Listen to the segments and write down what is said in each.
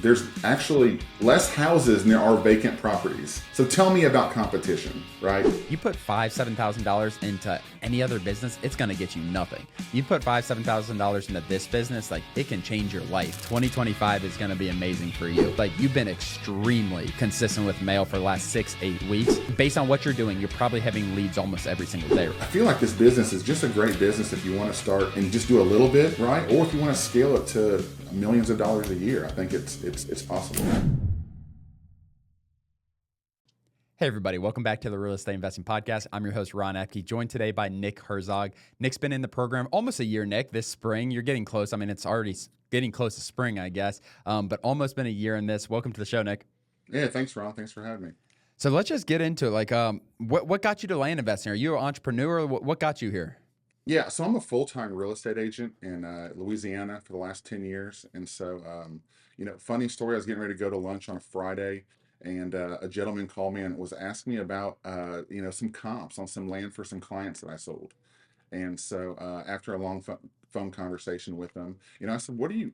there's actually less houses than there are vacant properties. So tell me about competition, right? You put $5,000, $7,000 into any other business, it's going to get you nothing. You put $5,000, $7,000 into this business, like it can change your life. 2025 is going to be amazing for you. Like you've been extremely consistent with mail for the last 6-8 weeks. Based on what you're doing, you're probably having leads almost every single day. I feel like this business is just a great business if you want to start and just do a little bit, right? Or if you want to scale it to millions of dollars a year. I think it's possible. Hey everybody, welcome back to the Real Estate Investing Podcast. I'm your host, Ron Apke, joined today by Nick Herzog. Nick's been in the program almost a year, Nick, this spring. You're getting close. I mean, it's already getting close to spring, I guess, but almost been a year in this. Welcome to the show, Nick. Yeah, thanks, Ron. Thanks for having me. So let's just get into it. Like, what got you to land investing? Are you an entrepreneur? What got you here? Yeah, so I'm a full-time real estate agent in Louisiana for the last 10 years. And so, funny story, I was getting ready to go to lunch on a Friday, and a gentleman called me and was asking me about, some comps on some land for some clients that I sold. And so after a long phone conversation with him, I said, do you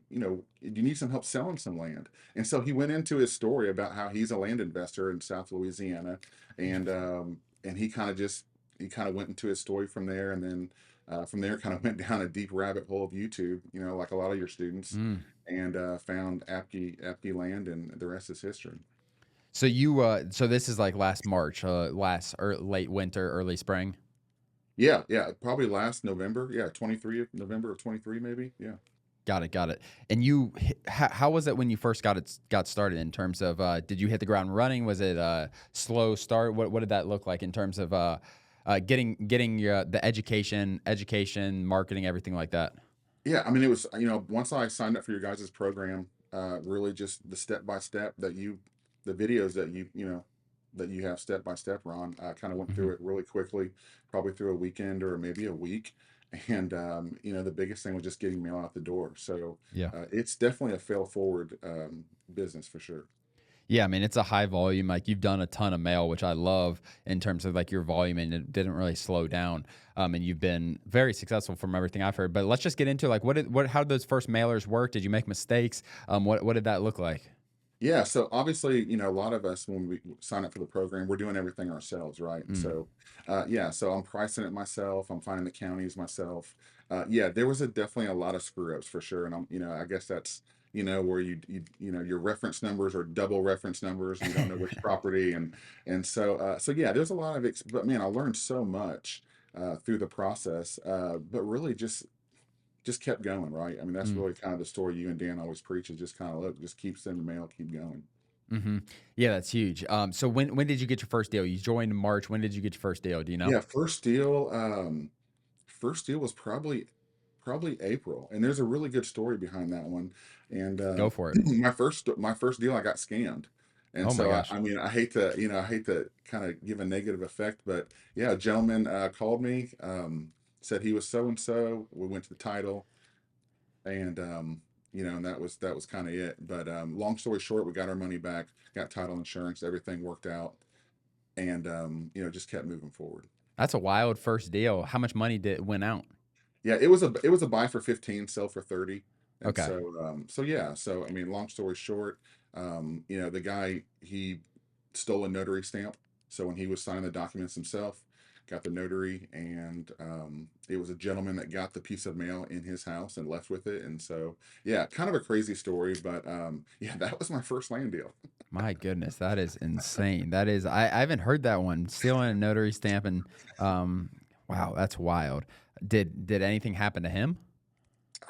need some help selling some land? And so he went into his story about how he's a land investor in South Louisiana. And he kind of went into his story from there. And then from there kind of went down a deep rabbit hole of YouTube, like a lot of your students, and found Apke land, and the rest is history. So so this is like last March, late winter, early spring? Yeah, probably last November. Yeah, November of 23 maybe. Yeah. Got it. And how was it when you first got started in terms of, did you hit the ground running? Was it a slow start? What did that look like in terms of getting the education, marketing, everything like that? Yeah, I mean, it was, once I signed up for your guys' program, really just the step-by-step the videos that you have step-by-step, Ron, I kind of went through it really quickly, probably through a weekend or maybe a week. And, the biggest thing was just getting mail out the door. So yeah, it's definitely a fail-forward business for sure. Yeah, I mean, it's a high volume. Like you've done a ton of mail, which I love in terms of like your volume, and it didn't really slow down. And you've been very successful from everything I've heard. But let's just get into like how did those first mailers work? Did you make mistakes? What did that look like? Yeah, so obviously, a lot of us, when we sign up for the program, we're doing everything ourselves, right? So, so I'm pricing it myself. I'm finding the counties myself. There was definitely a lot of screw ups for sure. And I guess that's, where your reference numbers are double reference numbers. You don't know which property. So yeah, there's a lot of, but man, I learned so much through the process, but really just kept going, right? I mean, that's really kind of the story you and Dan always preach, is just kind of just keep sending mail, keep going. Yeah, that's huge. So when did you get your first deal? You joined in March. When did you get your first deal? Do you know? Yeah, first deal was probably April, and there's a really good story behind that one. And Go for it. my first deal, I got scammed. And Oh my so gosh. I mean, I hate to kind of give a negative effect, but yeah, a gentleman called me, said he was so and so. We went to the title, and and that was kind of it. But long story short, we got our money back, got title insurance, everything worked out, and just kept moving forward. That's a wild first deal. How much money went out? Yeah, it was a buy for 15, sell for 30. And Okay. so I mean, long story short, the guy, he stole a notary stamp. So when he was signing the documents himself, got the notary, and it was a gentleman that got the piece of mail in his house and left with it. And so yeah, kind of a crazy story, but yeah, that was my first land deal. My goodness, that is insane. That is, I haven't heard that one. Stealing a notary stamp, and wow, that's wild. Did anything happen to him?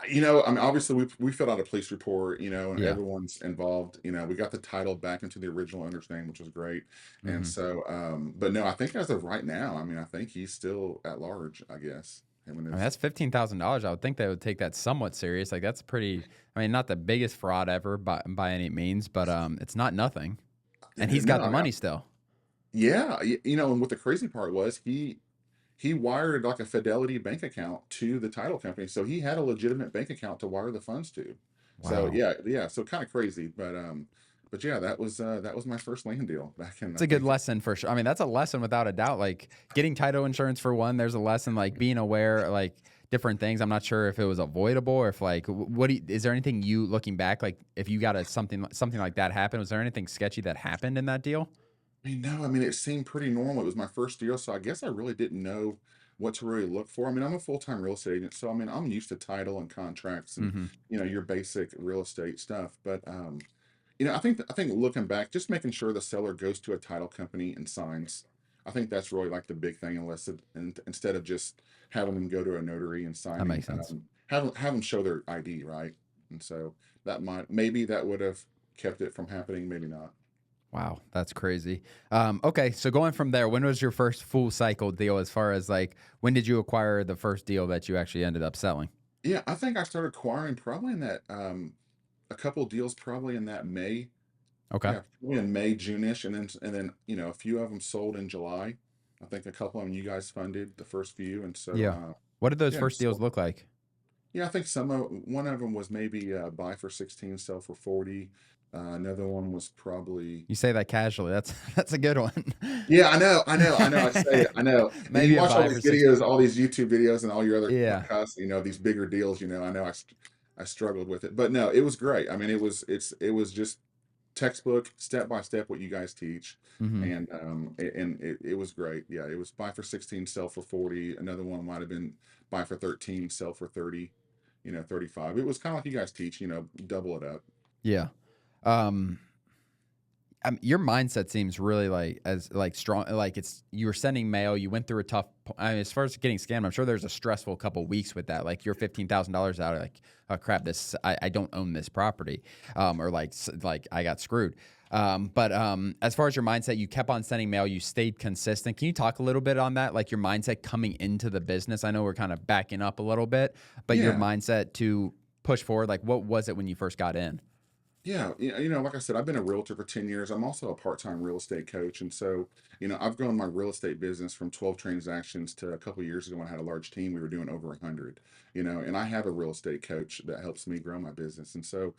I mean, obviously we filled out a police report, and Yeah. everyone's involved. We got the title back into the original owner's name, which was great. And hmm so, but no, I think as of right now, I mean, I think he's still at large, I guess. Him and I mean, his, that's $15,000. I would think they would take that somewhat serious. Like that's pretty. I mean, not the biggest fraud ever by any means, but it's not nothing. And he's got no, the money still. yeah, and what the crazy part was, he wired like a Fidelity bank account to the title company, so he had a legitimate bank account to wire the funds to. So Wow. yeah, so kind of crazy, but yeah, that was my first land deal back in, It's I a good think. lesson for sure. I mean, that's a lesson without a doubt. Like getting title insurance for one, there's a lesson like being aware, like different things. I'm not sure if it was avoidable or if like is there anything you looking back like if you got a something like that happen? Was there anything sketchy that happened in that deal? No, I mean, it seemed pretty normal. It was my first deal, so I guess I really didn't know what to really look for. I mean, I'm a full-time real estate agent, so I mean, I'm used to title and contracts and, Mm-hmm. your basic real estate stuff. But I think looking back, just making sure the seller goes to a title company and signs. I think that's really like the big thing, instead of just having them go to a notary and That signing, makes sense. have them show their ID, right? And so maybe that would have kept it from happening, maybe not. Wow, that's crazy. Okay, so going from there, when was your first full cycle deal? As far as like when did you acquire the first deal that you actually ended up selling? Yeah, I think I started acquiring probably in that a couple deals probably in that May. Okay. Yeah, probably in May, June-ish, and then a few of them sold in July. I think a couple of them you guys funded the first few, and so Yeah. What did those yeah, first deals look like? yeah, I think one of them was maybe buy for 16, sell for 40. Another one was probably. You say that casually. That's that's a good one. Yeah, I know. I say it, I know. And you Maybe a watch all buy these for 60. videos, all these YouTube videos, and all your other Yeah. podcasts. These bigger deals. I know I struggled with it, but no, it was great. I mean, it was just textbook, step by step, what you guys teach, Mm-hmm. and it was great. Yeah, it was buy for 16, sell for 40. Another one might have been buy for 13, sell for 30. 35. It was kind of like you guys teach. Double it up. Yeah. Um, your mindset seems really like as like strong. Like it's you were sending mail. You went through a tough. I mean, as far as getting scammed, I'm sure there's a stressful couple weeks with that. Like you're $15,000 out. Like, oh crap, I don't own this property, or like I got screwed. But as far as your mindset, you kept on sending mail. You stayed consistent. Can you talk a little bit on that? Like your mindset coming into the business. I know we're kind of backing up a little bit, but your Yeah. mindset to push forward. Like what was it when you first got in? Yeah, like I said, I've been a realtor for 10 years. I'm also a part-time real estate coach. And so, I've grown my real estate business from 12 transactions to a couple years ago when I had a large team. We were doing over 100, and I have a real estate coach that helps me grow my business. And so,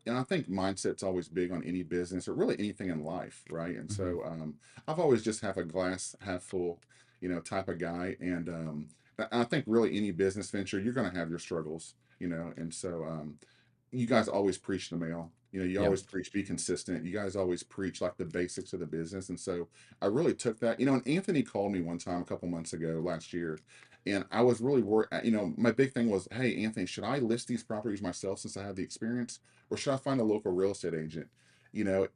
and I think mindset's always big on any business or really anything in life, right? And Mm-hmm. so, I've always just have a glass half full, type of guy. And I think really any business venture, you're going to have your struggles, and so, you guys always preach the mail. You Yep. always preach be consistent. You guys always preach like the basics of the business. And so I really took that. And Anthony called me one time a couple months ago last year, and I was really worried. My big thing was, hey, Anthony, should I list these properties myself since I have the experience, or should I find a local real estate agent? You know,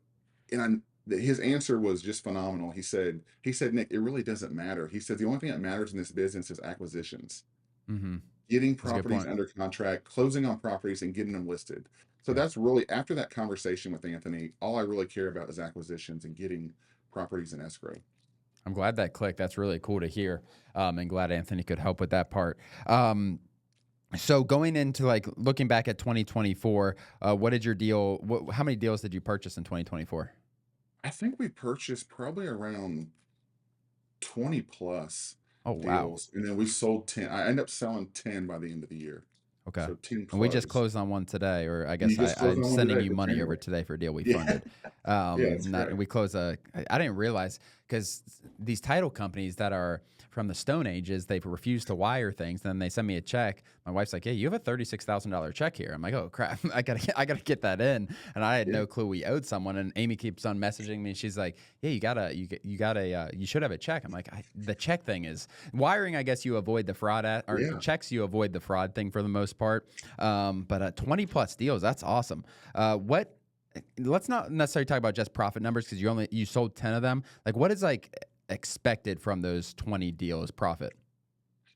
and his answer was just phenomenal. He said, Nick, it really doesn't matter. He said the only thing that matters in this business is acquisitions, Mm-hmm. getting That's a good properties point. under contract, closing on properties, and getting them listed. So Yeah. that's really after that conversation with Anthony, all I really care about is acquisitions and getting properties in escrow. I'm glad that clicked. That's really cool to hear. And glad Anthony could help with that part. So going into like looking back at 2024, what did your deal? How many deals did you purchase in 2024? I think we purchased probably around 20 plus Oh wow. deals, and then we sold 10. I ended up selling 10 by the end of the year. Okay. So 10 And we just closed. closed on one today, or I And you guess just closed I'm on one sending today you for money over January. today for a deal we Yeah. funded. Yeah, that's Not great. we close I didn't realize because these title companies that are from the Stone Ages, they refuse to wire things. Then they send me a check. My wife's like, "Hey, you have a $36,000 check here." I'm like, "Oh crap, I gotta get that in." And I had Yeah. no clue we owed someone. And Amy keeps on messaging me. She's like, "Yeah, you should have a check." I'm like, "The check thing is wiring. I guess you avoid the fraud or Yeah. checks. You avoid the fraud thing for the most part." But 20 plus deals, that's awesome. What? Let's not necessarily talk about just profit numbers because you sold 10 of them. Like, what is like expected from those 20 deals profit?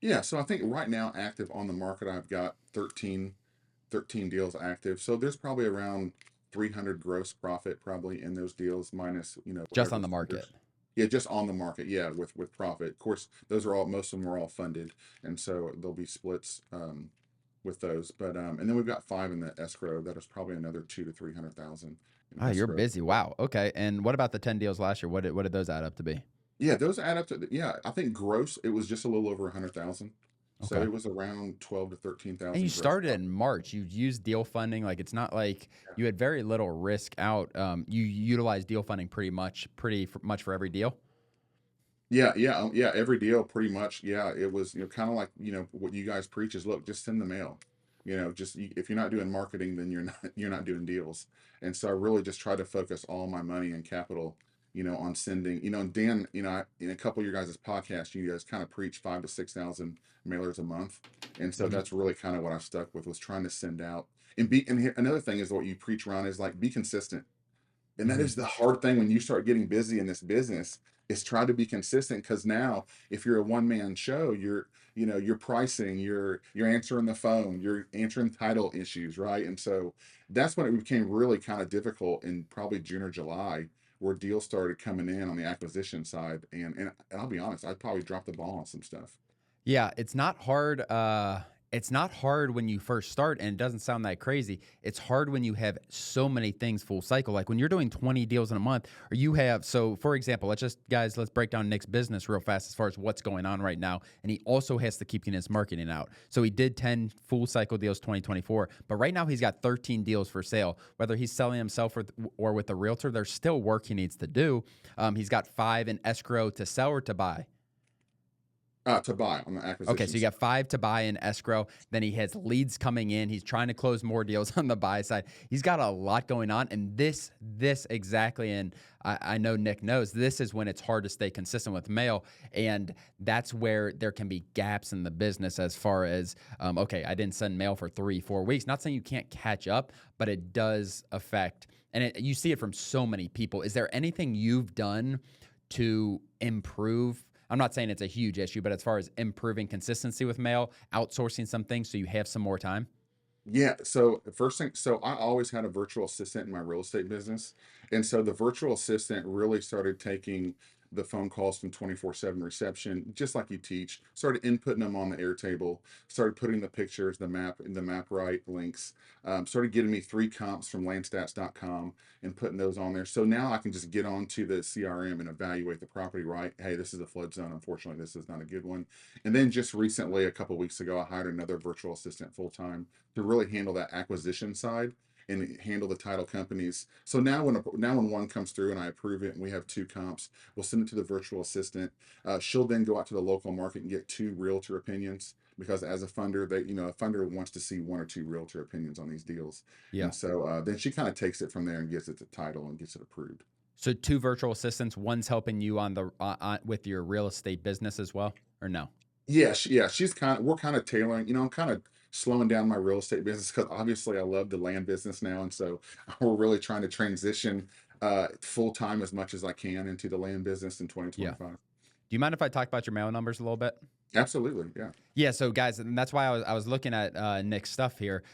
Yeah. So I think right now, active on the market, I've got 13 deals active. So there's probably around 300 gross profit probably in those deals minus, Just on whatever the market. funders. Yeah, just on the market. Yeah, with profit. Of course, most of them are all funded, and so there'll be splits with those. But and then we've got 5 in the escrow. That is probably another 200,000 to 300,000 in Ah, you're escrow. busy. Wow. Okay. And what about the 10 deals last year? What did those add up to be? Yeah, those add up to yeah. I think gross it was just a little over 100,000. So Okay. it was around 12 to thirteen And you thousand gross started profit. in March. You used deal funding. Like it's not like you had very little risk out. You utilized deal funding pretty much for every deal. Yeah. Every deal, pretty much. Yeah, it was, kind of like, what you guys preach is, look, just send the mail. Just if you're not doing marketing, then you're not doing deals. And so I really just try to focus all my money and capital, on sending. And Dan, in a couple of your guys' podcasts, you guys kind of preach 5 to 6 thousand mailers a month, and so Mhm. that's really kind of what I stuck with, was trying to send out and be. And another thing is what you preach, Ron, is like, be consistent. And that Mhm. is the hard thing when you start getting busy in this business, is try to be consistent, because now if you're a one-man show, you're pricing, you're answering the phone, you're answering title issues, right? And so that's when it became really kind of difficult in probably June or July, where deals started coming in on the acquisition side. And I'll be honest, I probably dropped the ball on some stuff. Yeah, it's not hard. It's not hard when you first start, and it doesn't sound that crazy. It's hard when you have so many things full cycle. Like when you're doing 20 deals in a month, or you have. So, for example, let's break down Nick's business real fast as far as what's going on right now. And he also has to keep getting his marketing out. So he did 10 full cycle deals 2024, but right now he's got 13 deals for sale. Whether he's selling himself or with a realtor, there's still work he needs to do. He's got 5 in escrow to sell or to buy. To buy on the Okay, acquisition so you side. got 5 to buy in escrow. Then he has leads coming in. He's trying to close more deals on the buy side. He's got a lot going on, and this exactly, and I know Nick knows this is when it's hard to stay consistent with mail, and that's where there can be gaps in the business as far as okay, I didn't send mail for 3-4 weeks. Not saying you can't catch up, but it does affect, and you see it from so many people. Is there anything you've done to improve? I'm not saying it's a huge issue, but as far as improving consistency with mail, outsourcing some things so you have some more time. Yeah. So the first thing, so I always had a virtual assistant in my real estate business. And so the virtual assistant really started taking the phone calls from 24/7 reception, just like you teach, started inputting them on the Airtable, started putting the pictures, the map right links, started getting me 3 comps from landstats.com and putting those on there. So now I can just get onto the CRM and evaluate the property, right? Hey, this is a flood zone. Unfortunately, this is not a good one. And then just recently, a couple of weeks ago, I hired another virtual assistant full time to really handle that acquisition side and handle the title companies. So now when one comes through and I approve it and we have 2 comps, we'll send it to the virtual assistant. She'll then go out to the local market and get 2 realtor opinions, because as a funder, a funder wants to see 1 or 2 realtor opinions on these deals. Yeah. And so then she kind of takes it from there and gets it to title and gets it approved. So two virtual assistants, one's helping you on the with your real estate business as well, or no? Yeah, we're kind of tailoring, I'm kind of slowing down my real estate business, because obviously I love the land business now. And so we're really trying to transition full time as much as I can into the land business in Yeah. 2025. Do you mind if I talk about your mail numbers a little bit? Absolutely. Yeah. Yeah. So guys, and that's why I was looking at Nick's stuff here.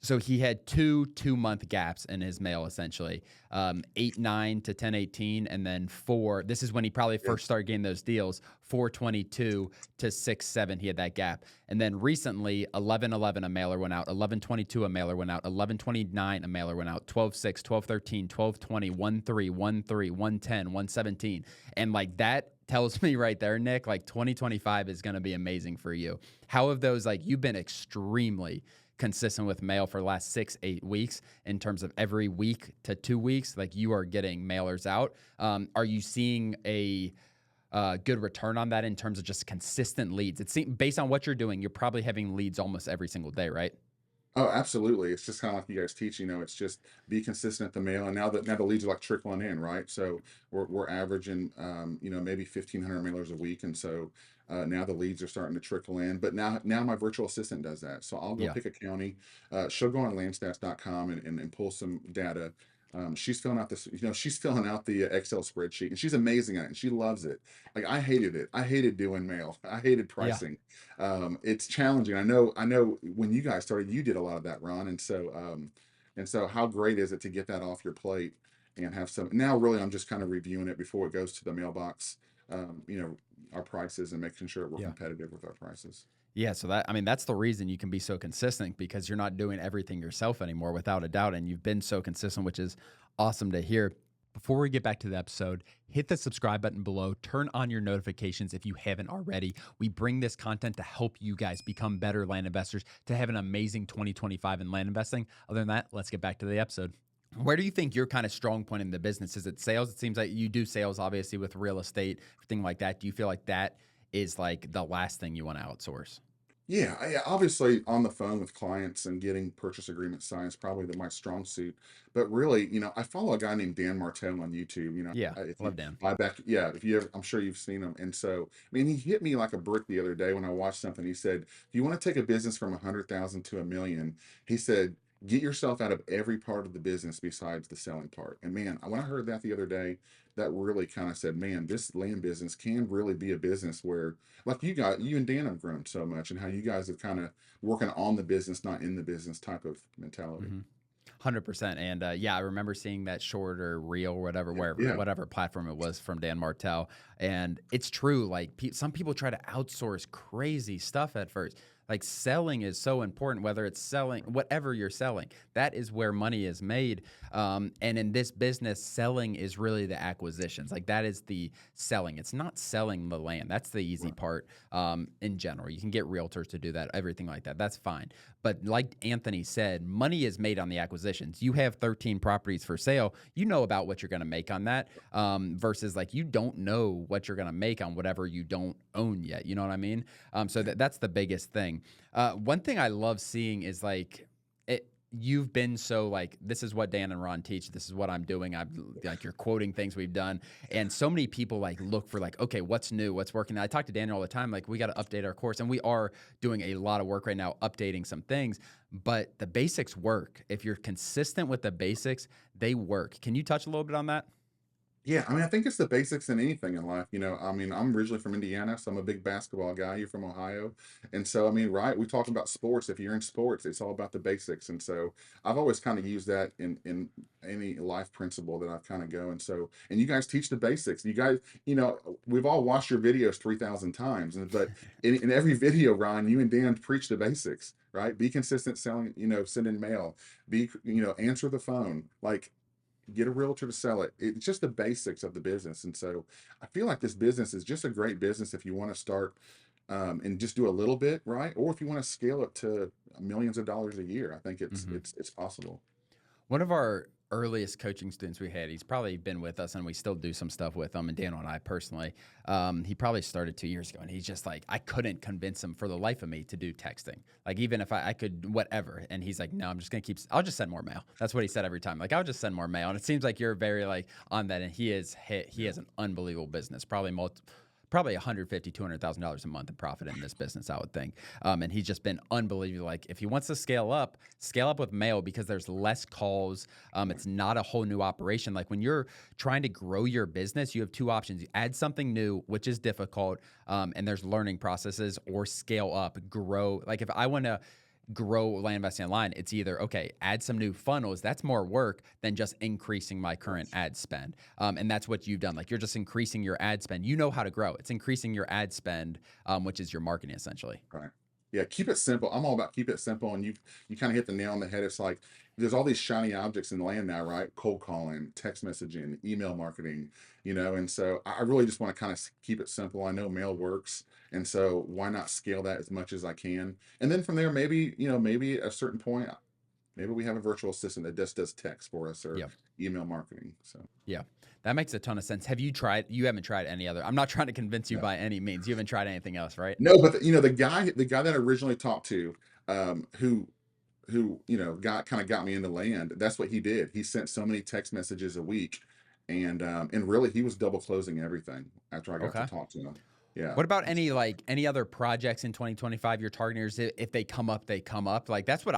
So he had 2 2-month gaps in his mail, essentially 8-9 to 10-18, and then 4. This is when he probably Yeah. first started getting those deals. 4-22 to 6-7, he had that gap. And then recently 11-11, a mailer went out. 11-22, a mailer went out. 11-29, a mailer went out. 12-6, 12-13, 12-20, 1-3, 1-3, 1-10, 1-17, and like that tells me right there, Nick, like 2025 is going to be amazing for you. How have those, like, you've been extremely consistent with mail for the last 6-8 weeks in terms of every week to 2 weeks, like you are getting mailers out. Are you seeing a good return on that in terms of just consistent leads? It seems, based on what you're doing, you're probably having leads almost every single day, right? Oh, absolutely. It's just kind of like you guys teach, it's just be consistent at the mail. And now the leads are like trickling in, right? So we're averaging, maybe 1,500 mailers a week. And so now the leads are starting to trickle in. But now my virtual assistant does that. So I'll go Yeah. pick a county. She'll go on landstats.com and pull some data. She's filling out the Excel spreadsheet, and she's amazing at it, and she loves it. Like, I hated it. I hated doing mail. I hated Yeah. pricing. It's challenging. I know when you guys started, you did a lot of that, Ron. And so how great is it to get that off your plate and have some. Now really, I'm just kind of reviewing it before it goes to the mailbox. Um, you know, our prices, and making sure we're Yeah. competitive with our prices. Yeah, so that, I mean, that's the reason you can be so consistent, because you're not doing everything yourself anymore, without a doubt, and you've been so consistent, which is awesome to hear. Before we get back to the episode, hit the subscribe button below, turn on your notifications if you haven't already. We bring this content to help you guys become better land investors, to have an amazing 2025 in land investing. Other than that, let's get back to the episode. Where do you think your kind of strong point in the business? Is it sales? It seems like you do sales, obviously, with real estate, everything like that. Do you feel like that is like the last thing you want to outsource? Yeah, obviously on the phone with clients and getting purchase agreement signed is probably my strong suit. But really, I follow a guy named Dan Martell on YouTube. Yeah, If you love Dan. buy back, yeah, if you ever, I'm sure you've seen him. And so, I mean, he hit me like a brick the other day when I watched something. He said, "If you want to take a business from 100,000 to a million," he said, "get yourself out of every part of the business besides the selling part." And man, when I heard that the other day, that really kind of said, "Man, this land business can really be a business where." Like you and Dan have grown so much, and how you guys have kind of working on the business, not in the business type of mentality. 100%. And yeah, I remember seeing that short or reel or whatever, Yeah, wherever, yeah, whatever platform it was from Dan Martell. And it's true. Like some people try to outsource crazy stuff at first. Like selling is so important, whether it's selling, whatever you're selling, that is where money is made. And in this business, selling is really the acquisitions. Like that is the selling. It's not selling the land. That's the easy right, part in general. You can get realtors to do that, everything like that. That's fine. But like Anthony said, money is made on the acquisitions. You have 13 properties for sale. You know about what you're going to make on that versus like you don't know what you're going to make on whatever you don't own yet. You know what I mean? So yeah, that's the biggest thing. One thing I love seeing is like it. You've been so like this is what Dan and Ron teach. This is what I'm doing. I'm like you're quoting things we've done, and so many people like look for like okay, what's new, what's working. I talk to Daniel all the time. Like we got to update our course, and we are doing a lot of work right now, updating some things. But the basics work. If you're consistent with the basics, they work. Can you touch a little bit on that? yeah. I mean, I think it's the basics in anything in life. I mean, I'm originally from Indiana, so I'm a big basketball guy. You're from Ohio, and so I mean, right? We talk about sports. If you're in sports, it's all about the basics, and so I've always kind of used that in any life principle that I kind of go. And so, and you guys teach the basics. You guys, we've all watched your videos 3,000 times, but in every video, Ryan, you and Dan preach the basics, right? Be consistent selling, sending mail, answer the phone, like get a realtor to sell it. It's just the basics of the business. And so I feel like this business is just a great business if you want to start and just do a little bit, right? Or if you want to scale it to millions of dollars a year. I think it's Mm-hmm. it's it's possible. One of our earliest coaching students we had, he's probably been with us and we still do some stuff with him and Daniel and I personally. He probably started 2 years ago and he's just like, I couldn't convince him for the life of me to do texting. Like even if I could, whatever. And he's like, no, I'm just going to I'll just send more mail. That's what he said every time. Like, I'll just send more mail. And it seems like you're very like on that. And he Yeah. has an unbelievable business, probably 150, $200,000 a month in profit in this business, I would think. And he's just been unbelievable. Like if he wants to scale up with mail because there's less calls. It's not a whole new operation. Like when you're trying to grow your business, you have two options. You add something new, which is difficult, and there's learning processes, or scale up, grow. Like if I want to grow land investing online, it's either okay, add some new funnels. That's more work than just increasing my current Yes. ad spend. And that's what you've done. Like you're just increasing your ad spend. You know how to grow. It's increasing your ad spend, which is your marketing essentially. Right. Yeah, keep it simple. I'm all about keep it simple, and you kind of hit the nail on the head. It's like there's all these shiny objects in land now, right? Cold calling, text messaging, email marketing, and so I really just want to kind of keep it simple. I know mail works, and so why not scale that as much as I can? And then from there, maybe at a certain point, maybe we have a virtual assistant that just does text for us or Yeah. email marketing. So Yeah. That makes a ton of sense. You haven't tried any other, I'm not trying to convince you no. by any means. You haven't tried anything else, right? No, but the guy that I originally talked to, who got me into land. That's what he did. He sent so many text messages a week, and really he was double closing everything after I got to Okay. talk to him. Yeah. What about any other projects in 2025 you're targeting? If they come up, they come up. Like that's what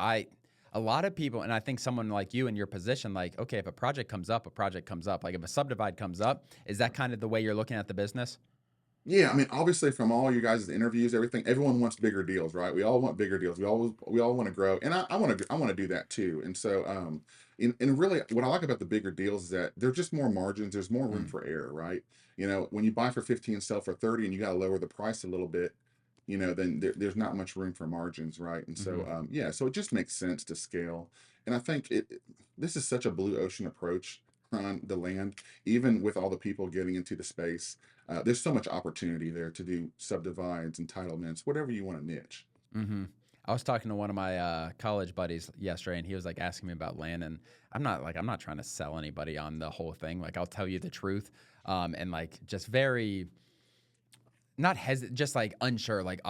a lot of people, and I think someone like you in your position, like, okay, if a project comes up, a project comes up. Like if a subdivide comes up, is that kind of the way you're looking at the business? Yeah, I mean, obviously, from all you guys' interviews, everything, everyone wants bigger deals, right? We all want bigger deals. We all want to grow, and I want to do that too. And so, and really, what I like about the bigger deals is that they're just more margins. There's more room Mm, for error, right? When you buy for 15, sell for 30, and you got to lower the price a little bit, then there's not much room for margins, right? And so, hmm yeah, so it just makes sense to scale. And I think this is such a blue ocean approach on the land, even with all the people getting into the space. There's so much opportunity there to do subdivides, entitlements, whatever you want to niche. hmm I was talking to one of my college buddies yesterday, and he was like asking me about land, and I'm not trying to sell anybody on the whole thing. Like I'll tell you the truth, and like just very not just like unsure, like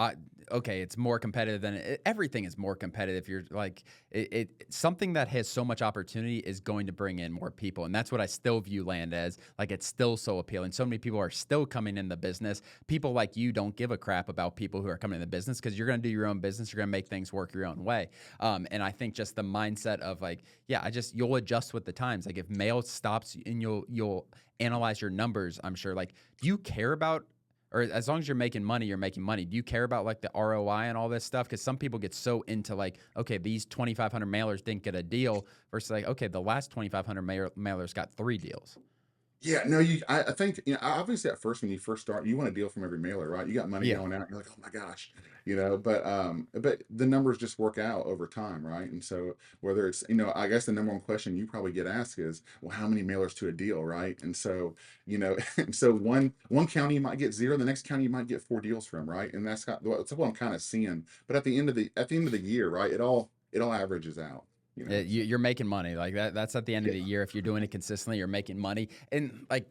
okay, it's more competitive than everything is more competitive. You're like something that has so much opportunity is going to bring in more people, and that's what I still view land as. Like it's still so appealing. So many people are still coming in the business. People like you don't give a crap about people who are coming in the business because you're going to do your own business. You're going to make things work your own way. And I think just the mindset of like, yeah, you'll adjust with the times. Like if mail stops and you'll analyze your numbers. I'm sure. Like, do you care about, or as long as you're making money, you're making money. Do you care about like the ROI and all this stuff? Because some people get so into like, okay, these 2,500 mailers didn't get a deal versus like, okay, the last 2,500 mailers got 3 deals. Yeah, no, I think, obviously at first when you first start, you want a deal from every mailer, right? You got money Yeah. going out, you're like, oh my gosh, but the numbers just work out over time, right? And so whether it's, I guess the number one question you probably get asked is, well, how many mailers to a deal, right? And so, so one county you might get 0, the next county you might get 4 deals from, right? And that's what I'm kind of seeing. But at the end of the year, right, it all averages out, you know. You're making money like that. That's at the end of Yeah. the year. If you're doing it consistently, you're making money. And like,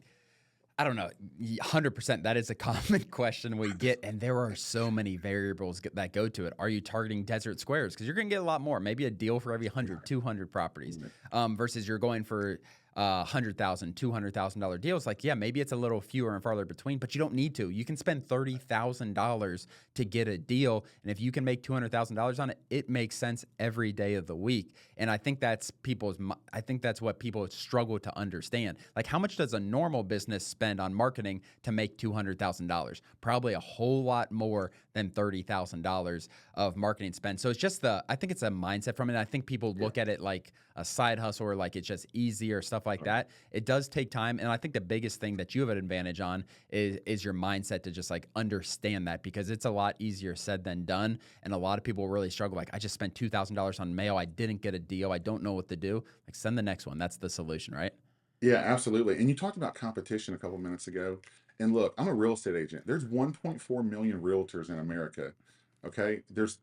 I don't know, 100%. That is a common question we get, and there are so many variables that go to it. Are you targeting desert squares? Because you're going to get a lot more. Maybe a deal for every 100, 200 properties, versus you're going for $100,000, $200,000 deals. Like, yeah, maybe it's a little fewer and farther between, but you don't need to. You can spend $30,000 to get a deal, and if you can make $200,000 on it, it makes sense every day of the week. And I think that's what people struggle to understand. Like, how much does a normal business spend on marketing to make $200,000? Probably a whole lot more than $30,000 of marketing spend. So it's just I think it's a mindset from it. I think people look at it like a side hustle or like it's just easy or stuff like that. It does take time. And I think the biggest thing that you have an advantage on is your mindset to just like understand that, because it's a lot easier said than done. And a lot of people really struggle. Like, I just spent $2,000 on mail. I didn't get a deal. I don't know what to do. Like, send the next one. That's the solution, right? Yeah, absolutely. And you talked about competition a couple minutes ago. And look, I'm a real estate agent. There's 1.4 million realtors in America. Okay. There's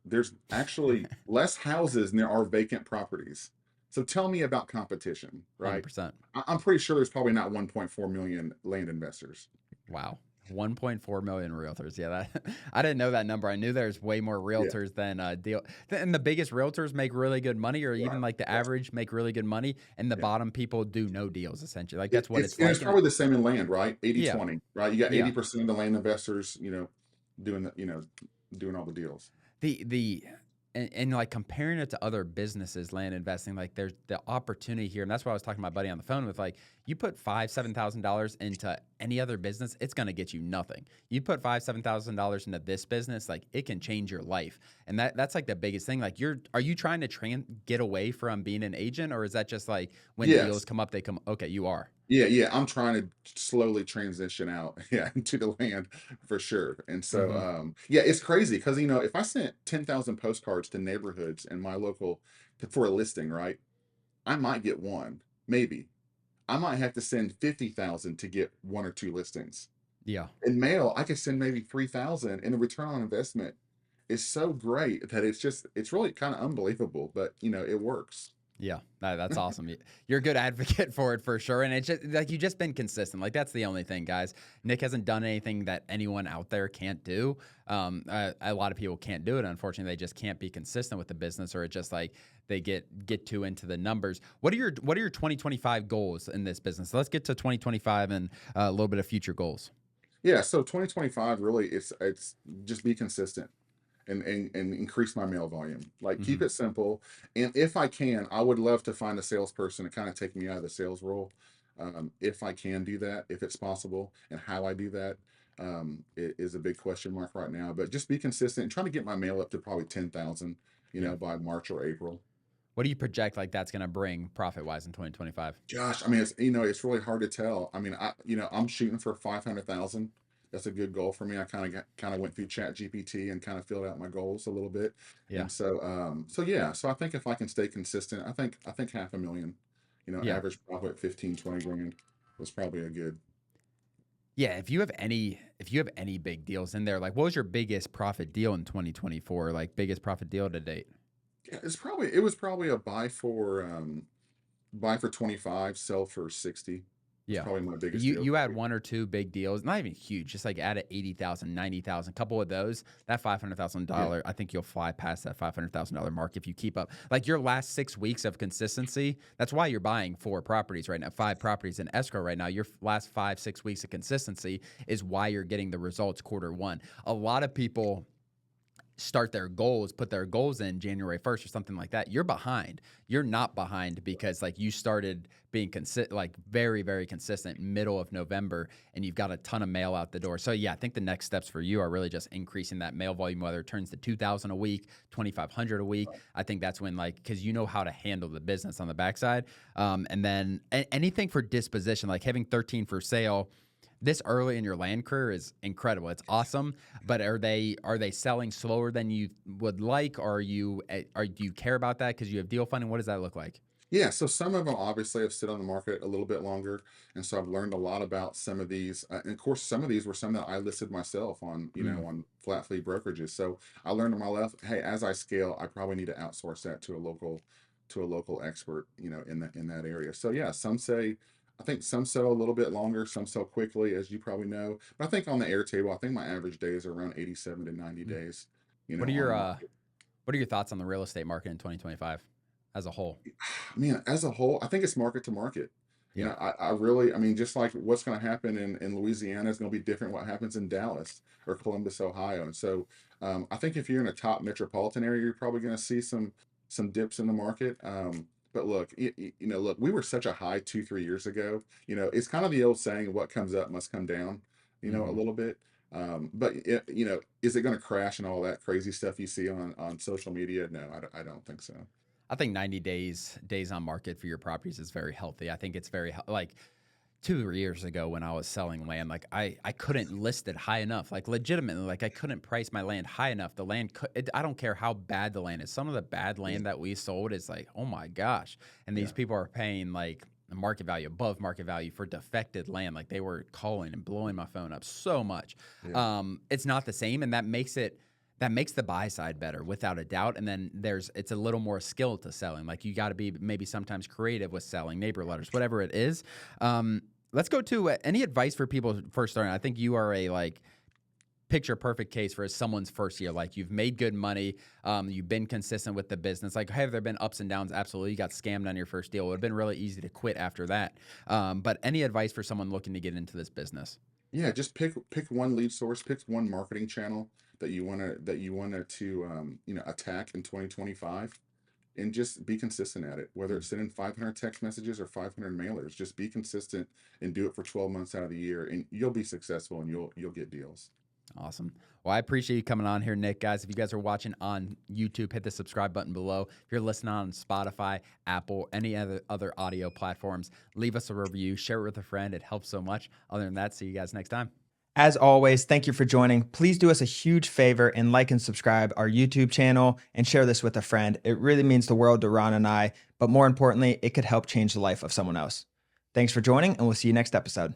actually less houses than there are vacant properties. So tell me about competition, right? 100%. I'm pretty sure there's probably not 1.4 million land investors. Wow. 1.4 million realtors. Yeah, that I didn't know that number. I knew there's way more Yeah. realtors than deal. And the biggest realtors make really good money, or even Right. like the Right. average make really good money, and the Yeah. bottom people do no deals essentially. Like that's what It's it's and it's like. And probably the same in land, right? 80 yeah, 20, right? You got yeah. 80% of the land investors, doing doing all the deals. The and like comparing it to other businesses, land investing, like there's the opportunity here, and that's why I was talking to my buddy on the phone with, like, you put $7,000 into any other business, it's gonna get you nothing. You put $7,000 into this business, like it can change your life, and that's like the biggest thing. Like, are you trying to get away from being an agent, or is that just like when deals Yes. come up, they come? Okay, you are. Yeah, yeah, I'm trying to slowly transition out, yeah, into the land for sure. And so, Mm-hmm. yeah, it's crazy because if I sent 10,000 postcards to neighborhoods in my local for a listing, right? I might get one, maybe. I might have to send 50,000 to get 1 or 2 listings. Yeah. In mail, I could send maybe 3,000, and the return on investment is so great that it's really kind of unbelievable, but it works. Yeah, that's awesome. You're a good advocate for it for sure, and it's just like you've just been consistent. Like that's the only thing, guys. Nick hasn't done anything that anyone out there can't do. A lot of people can't do it. Unfortunately, they just can't be consistent with the business, or it just like they get too into the numbers. What are your 2025 goals in this business? Let's get to 2025 and a little bit of future goals. Yeah, so 2025 really it's just be consistent and increase my mail volume. Like Hmm. keep it simple. And if I can, I would love to find a salesperson to kind of take me out of the sales role. If I can do that, if it's possible, and how I do that, is a big question mark right now. But just be consistent and trying to get my mail up to probably 10,000, Yeah. by March or April. What do you project like that's going to bring profit wise in 2025? Gosh, I mean, it's really hard to tell. I mean, I'm shooting for 500,000. That's a good goal for me. I kind of went through Chat GPT and kind of filled out my goals a little bit, Yeah. and so yeah. So I think if I can stay consistent, I think half a million, Yeah. average profit 15, 20 grand was probably a good. Yeah, if you have any big deals in there, like what was your biggest profit deal in 2024? Like biggest profit deal to date? Yeah, it was probably a buy for 25, sell for 60. It's Yeah. probably my biggest You deal to you had date. one or two big deals, not even huge, just like add 80,000, 90,000, couple of those, that Yeah. $500,000, I think you'll fly past that $500,000 mark if you keep up. Like your last 6 weeks of consistency, that's why you're buying 4 properties right now, 5 properties in escrow right now. Your last 5, 6 weeks of consistency is why you're getting the results quarter 1. A lot of people start their goals, put their goals in January 1st or something like that, you're behind. You're not behind because like you started being like very, very consistent middle of November and you've got a ton of mail out the door. So yeah, I think the next steps for you are really just increasing that mail volume, whether it turns to 2,000 a week, 2,500 a week. I think that's when like, cause you know how to handle the business on the backside. And then anything for disposition, like having 13 for sale, this early in your land career is incredible. It's awesome, but are they selling slower than you would like? Or do you care about that because you have deal funding? What does that look like? Yeah, so some of them obviously have stood on the market a little bit longer, and so I've learned a lot about some of these. And of course, some of these were some that I listed myself on, Mm. on flat fee brokerages. So I learned on my left, hey, as I scale, I probably need to outsource that to a local expert, in that area. So yeah, I think some sell a little bit longer, some sell quickly, as you probably know. But I think on the air table, I think my average days are around 87 to 90 Mm. days, What are on your the market. what are your thoughts on the real estate market in 2025 as a whole? Man, as a whole, I think it's market to market. Yeah. I really, I mean, just like what's going to happen in Louisiana is going to be different what happens in Dallas or Columbus, Ohio. And so I think if you're in a top metropolitan area, you're probably going to see some dips in the market. But look, look, we were such a high 2, 3 years ago. It's kind of the old saying, what comes up must come down, a Hmm. little bit. But is it going to crash and all that crazy stuff you see on social media? No, I don't think so. I think 90 days on market for your properties is very healthy. I think it's very like 2 years ago when I was selling land, like I couldn't list it high enough, like legitimately, like I couldn't price my land high enough. The land, I don't care how bad the land is. Some of the bad Yeah, land that we sold is like, oh my gosh, and these yeah, people are paying like market value, above market value for defected land. Like they were calling and blowing my phone up so much. yeah. It's not the same, and that makes the buy side better without a doubt. And then it's a little more skill to selling. Like you got to be maybe sometimes creative with selling neighbor letters, whatever it is. Let's go to any advice for people first starting. I think you are a like picture perfect case for someone's first year. Like you've made good money, you've been consistent with the business. Like have there been ups and downs? Absolutely. You got scammed on your first deal. It would have been really easy to quit after that. But any advice for someone looking to get into this business? Yeah, just pick one lead source, pick one marketing channel that you wanna to attack in 2025, and just be consistent at it. Whether Mm. it's sending 500 text messages or 500 mailers, just be consistent and do it for 12 months out of the year, and you'll be successful and you'll get deals. Awesome. Well, I appreciate you coming on here, Nick. Guys, if you guys are watching on YouTube, hit the subscribe button below. If you're listening on Spotify, Apple, any other audio platforms, leave us a review, share it with a friend. It helps so much. Other than that, see you guys next time. As always, thank you for joining. Please do us a huge favor and like and subscribe our YouTube channel and share this with a friend. It really means the world to Ron and I, but more importantly, it could help change the life of someone else. Thanks for joining, and we'll see you next episode.